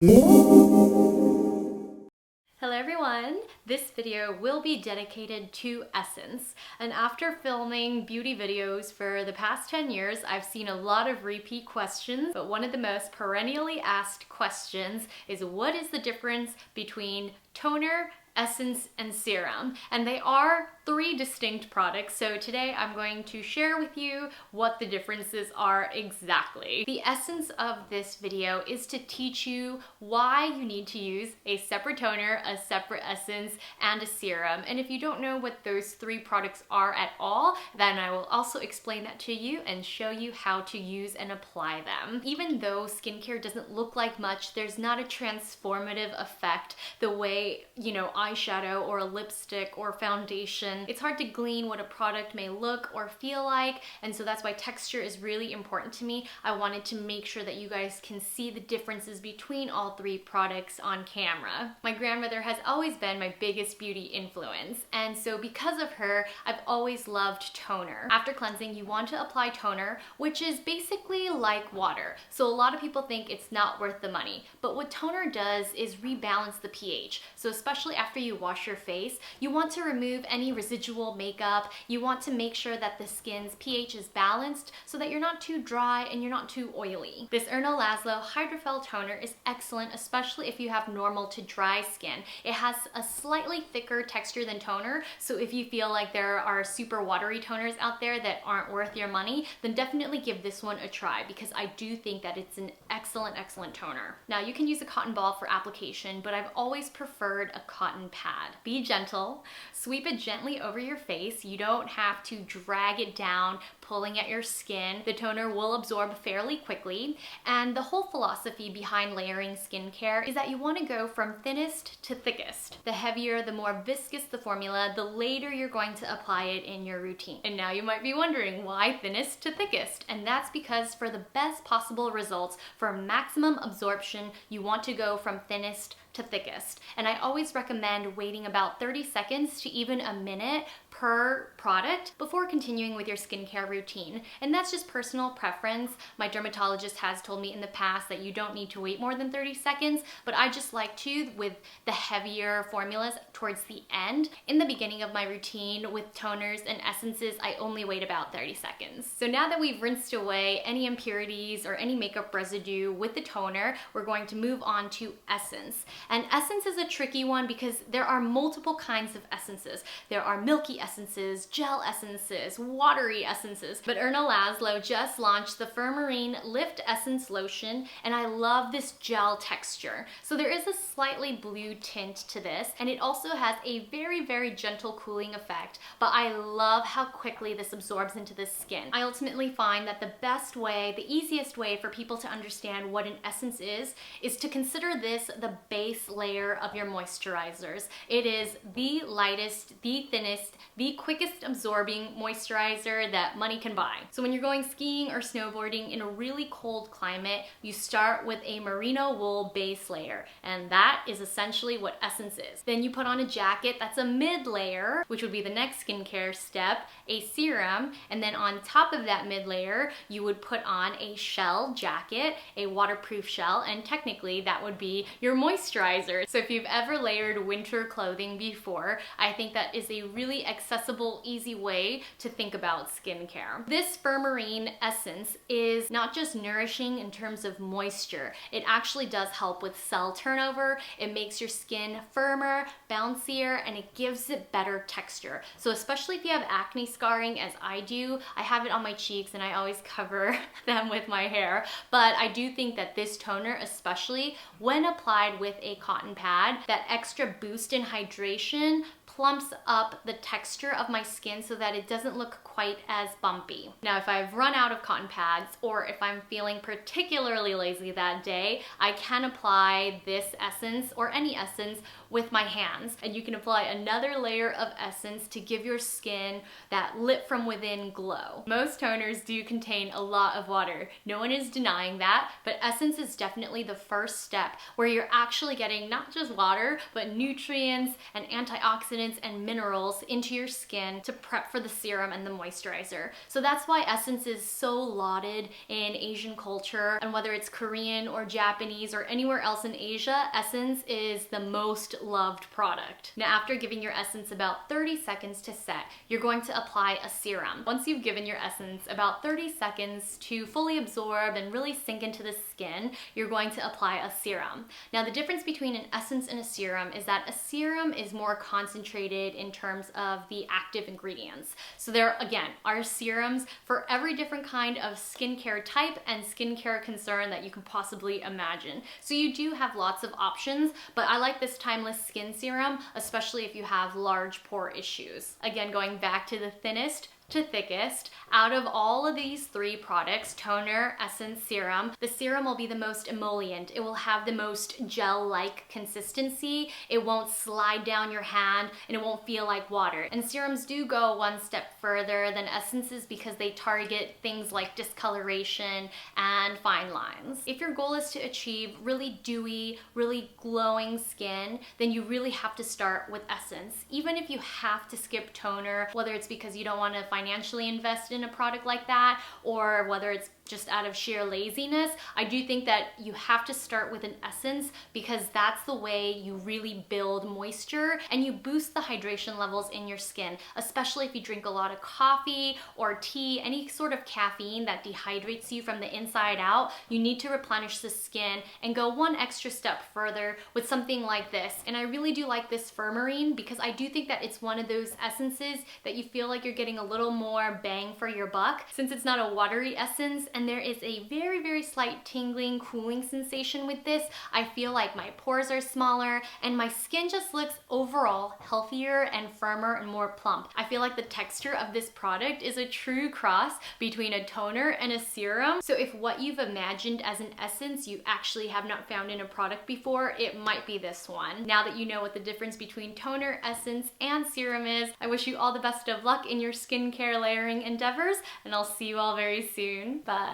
Hello everyone! This video will be dedicated to Essence, and after filming beauty videos for the past 10 years, I've seen a lot of repeat questions, but one of the most perennially asked questions is what is the difference between toner, essence, and serum? And they are three distinct products, so today I'm going to share with you what the differences are exactly. The essence of this video is to teach you why you need to use a separate toner, a separate essence, and a serum. And if you don't know what those three products are at all, then I will also explain that to you and show you how to use and apply them. Even though skincare doesn't look like much, there's not a transformative effect the way, eyeshadow or a lipstick or foundation. It's hard to glean what a product may look or feel like, and so that's why texture is really important to me. I wanted to make sure that you guys can see the differences between all three products on camera. My grandmother has always been my biggest beauty influence, and so because of her, I've always loved toner. After cleansing, you want to apply toner, which is basically like water. So a lot of people think it's not worth the money, but what toner does is rebalance the pH. So especially after you wash your face, you want to remove any residual makeup. You want to make sure that the skin's pH is balanced so that you're not too dry and you're not too oily. This Erno Laszlo Hydrophil toner is excellent, especially if you have normal to dry skin. It has a slightly thicker texture than toner, so if you feel like there are super watery toners out there that aren't worth your money, then definitely give this one a try, because I do think that it's an excellent toner. Now you can use a cotton ball for application, but I've always preferred a cotton pad. Be gentle, sweep it gently over your face. You don't have to drag it down, pulling at your skin. The toner will absorb fairly quickly, and the whole philosophy behind layering skincare is that you want to go from thinnest to thickest. The heavier, the more viscous the formula, the later you're going to apply it in your routine. And now you might be wondering, why thinnest to thickest? And that's because for the best possible results, for maximum absorption, you want to go from thinnest to thickest. And I always recommend waiting about 30 seconds to even a minute per product before continuing with your skincare routine. And that's just personal preference. My dermatologist has told me in the past that you don't need to wait more than 30 seconds, but I just like to with the heavier formulas towards the end. In the beginning of my routine with toners and essences, I only wait about 30 seconds. So now that we've rinsed away any impurities or any makeup residue with the toner, we're going to move on to essence. And essence is a tricky one because there are multiple kinds of essences. There are milky essences, gel essences, watery essences, but Erno Laszlo just launched the Firmarine Lift Essence Lotion, and I love this gel texture. So there is a slightly blue tint to this, and it also has a very gentle cooling effect, but I love how quickly this absorbs into the skin. I ultimately find that the best way, the easiest way for people to understand what an essence is to consider this the base layer of your moisturizers. It is the lightest, the thinnest, the quickest absorbing moisturizer that money can buy. So when you're going skiing or snowboarding in a really cold climate, you start with a merino wool base layer, and that is essentially what essence is. Then you put on a jacket that's a mid layer, which would be the next skincare step, a serum, and then on top of that mid layer, you would put on a shell jacket, a waterproof shell, and technically that would be your moisturizer. So if you've ever layered winter clothing before, I think that is a really accessible, easy way to think about skincare. This Firmarine essence is not just nourishing in terms of moisture, it actually does help with cell turnover. It makes your skin firmer, bouncier, and it gives it better texture. So especially if you have acne scarring, as I do, I have it on my cheeks and I always cover them with my hair, but I do think that this toner, especially when applied with a cotton pad, that extra boost in hydration plumps up the texture of my skin so that it doesn't look quite as bumpy. Now, if I've run out of cotton pads or if I'm feeling particularly lazy that day, I can apply this essence or any essence with my hands, and you can apply another layer of essence to give your skin that lit from within glow. Most toners do contain a lot of water. No one is denying that, but essence is definitely the first step where you're actually actually getting not just water, but nutrients and antioxidants and minerals into your skin to prep for the serum and the moisturizer. So that's why Essence is so lauded in Asian culture, and whether it's Korean or Japanese or anywhere else in Asia, Essence is the most loved product. Now, after giving your Essence about 30 seconds to set, you're going to apply a serum. Once you've given your Essence about 30 seconds to fully absorb and really sink into the skin, you're going to apply a serum. Now, the difference between an essence and a serum is that a serum is more concentrated in terms of the active ingredients. So there, again, are serums for every different kind of skincare type and skincare concern that you can possibly imagine. So you do have lots of options, but I like this timeless skin serum, especially if you have large pore issues. Again, going back to the thinnest to thickest, out of all of these three products, toner, essence, serum, the serum will be the most emollient. It will have the most gel-like consistency. It won't slide down your hand and it won't feel like water. And serums do go one step further than essences because they target things like discoloration and fine lines. If your goal is to achieve really dewy, really glowing skin, then you really have to start with essence. Even if you have to skip toner, whether it's because you don't want to financially invest in a product like that, or whether it's just out of sheer laziness, I do think that you have to start with an essence because that's the way you really build moisture and you boost the hydration levels in your skin, especially if you drink a lot of coffee or tea, any sort of caffeine that dehydrates you from the inside out. You need to replenish the skin and go one extra step further with something like this. And I really do like this Firmarine because I do think that it's one of those essences that you feel like you're getting a little more bang for your buck, since it's not a watery essence and there is a very, very slight tingling, cooling sensation with this. I feel like my pores are smaller and my skin just looks overall healthier and firmer and more plump. I feel like the texture of this product is a true cross between a toner and a serum. So if what you've imagined as an essence you actually have not found in a product before, it might be this one. Now that you know what the difference between toner, essence, and serum is, I wish you all the best of luck in your skincare layering endeavors, and I'll see you all very soon. Bye.